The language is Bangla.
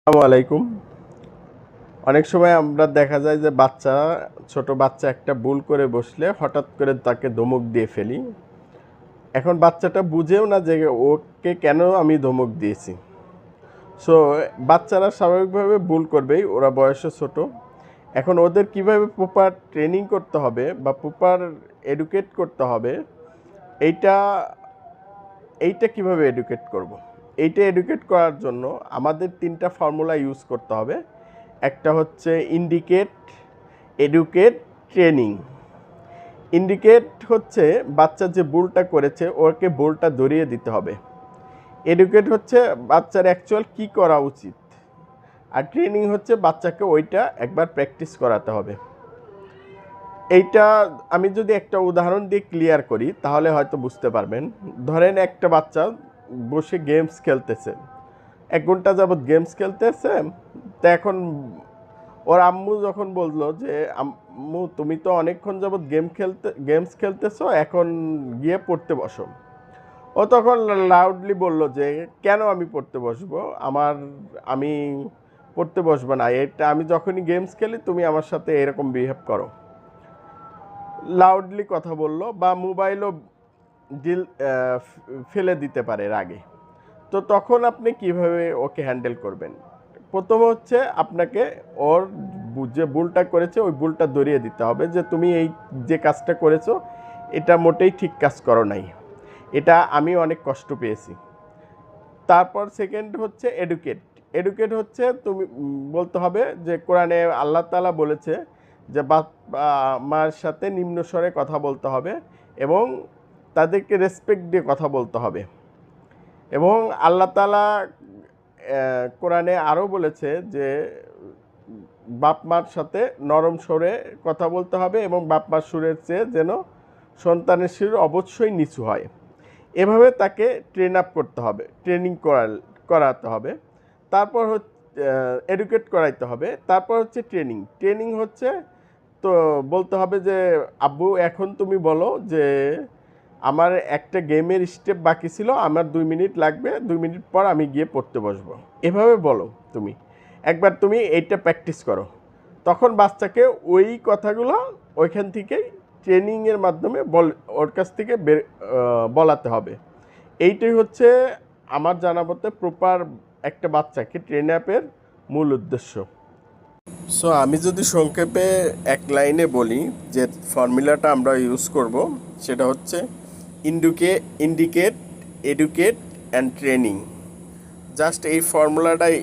আসসালামু আলাইকুম। অনেক সময় আমরা দেখা যায় যে ছোট বাচ্চা একটা ভুল করে বসলে হঠাৎ করে তাকে ধমক দিয়ে ফেলি। এখন বাচ্চাটা বুঝেও না যে ওকে কেন আমি ধমক দিয়েছি। সো বাচ্চারা স্বাভাবিকভাবে ভুল করবেই, ওরা বয়সে ছোট। এখন ওদের কিভাবে প্রপার ট্রেনিং করতে হবে বা প্রপার এডুকেট করতে হবে, এইটা এইটা কিভাবে এডুকেট করব। এইটা এডুকেট করার জন্য আমাদের ৩টা ফর্মুলা ইউজ করতে হবে। একটা হচ্ছে ইন্ডিকেট, এডুকেট, ট্রেনিং। ইন্ডিকেট হচ্ছে বাচ্চা যে ভুলটা করেছে ওকে ভুলটা ধরিয়ে দিতে হবে। এডুকেট হচ্ছে বাচ্চার অ্যাকচুয়াল কী করা উচিত। আর ট্রেনিং হচ্ছে বাচ্চাকে ওইটা একবার প্র্যাকটিস করাতে হবে। এইটা আমি যদি একটা উদাহরণ দিয়ে ক্লিয়ার করি তাহলে হয়তো বুঝতে পারবেন। ধরেন একটা বাচ্চা বসে গেমস খেলতেছে, ১ ঘন্টা যাবৎ গেমস খেলতেছে। তা এখন ওর আম্মু যখন বললো যে আম্মু তুমি তো অনেকক্ষণ যাবৎ গেমস খেলতেছো, এখন গিয়ে পড়তে বসো। ও তখন লাউডলি বলল যে কেন আমি পড়তে বসবো, আমি পড়তে বসবো না, এটা আমি যখনই গেমস খেলি তুমি আমার সাথে এরকম বিহেভ করো। লাউডলি কথা বলল বা মোবাইলও ডিল ফেলে দিতে পারে রাগে। তো তখন আপনি কিভাবে ওকে হ্যান্ডেল করবেন? প্রথম হচ্ছে আপনাকে ওর যে ভুলটা করেছে ওই ভুলটা ধরিয়ে দিতে হবে যে তুমি এই যে কাজটা করেছো এটা মোটেই ঠিক কাজ করো নাই, এটা আমি অনেক কষ্ট পেয়েছি। তারপর সেকেন্ড হচ্ছে এডুকেট। এডুকেট হচ্ছে তুমি বলতে হবে যে কোরআনে আল্লাহ তাআলা বলেছে যে বাবা মার সাথে নিম্ন স্বরে কথা বলতে হবে এবং তাদেরকে রেসপেক্ট দিয়ে কথা বলতে হবে। এবং আল্লাহ তাআলা কোরআনে আরও বলেছে যে বাপ মার সাথে নরম স্বরে কথা বলতে হবে এবং বাপ মার সুরের চেয়ে যেন সন্তানের সুর অবশ্যই নিচু হয়। এভাবে তাকে ট্রেন আপ করতে হবে, ট্রেনিং করাতে হবে। তারপর এডুকেট করাইতে হবে। তারপর হচ্ছে ট্রেনিং। ট্রেনিং হচ্ছে তো বলতে হবে যে আব্বু এখন তুমি বলো যে আমার একটা গেমের স্টেপ বাকি ছিল, আমার ২ মিনিট লাগবে, ২ মিনিট পর আমি গিয়ে পড়তে বসবো। এভাবে বলো তুমি। একবার তুমি এইটা প্র্যাকটিস করো। তখন বাচ্চাকে ওই কথাগুলো ওইখান থেকেই ট্রেনিংয়ের মাধ্যমে ওর কাছ থেকে বলাতে হবে। এইটাই হচ্ছে আমার জানা মতে প্রপার একটা বাচ্চাকে ট্রেন আপের মূল উদ্দেশ্য। সো আমি যদি সংক্ষেপে এক লাইনে বলি যে ফর্মুলাটা আমরা ইউজ করব, সেটা হচ্ছে indicate, educate and training. Just এই ফর্মুলাটাই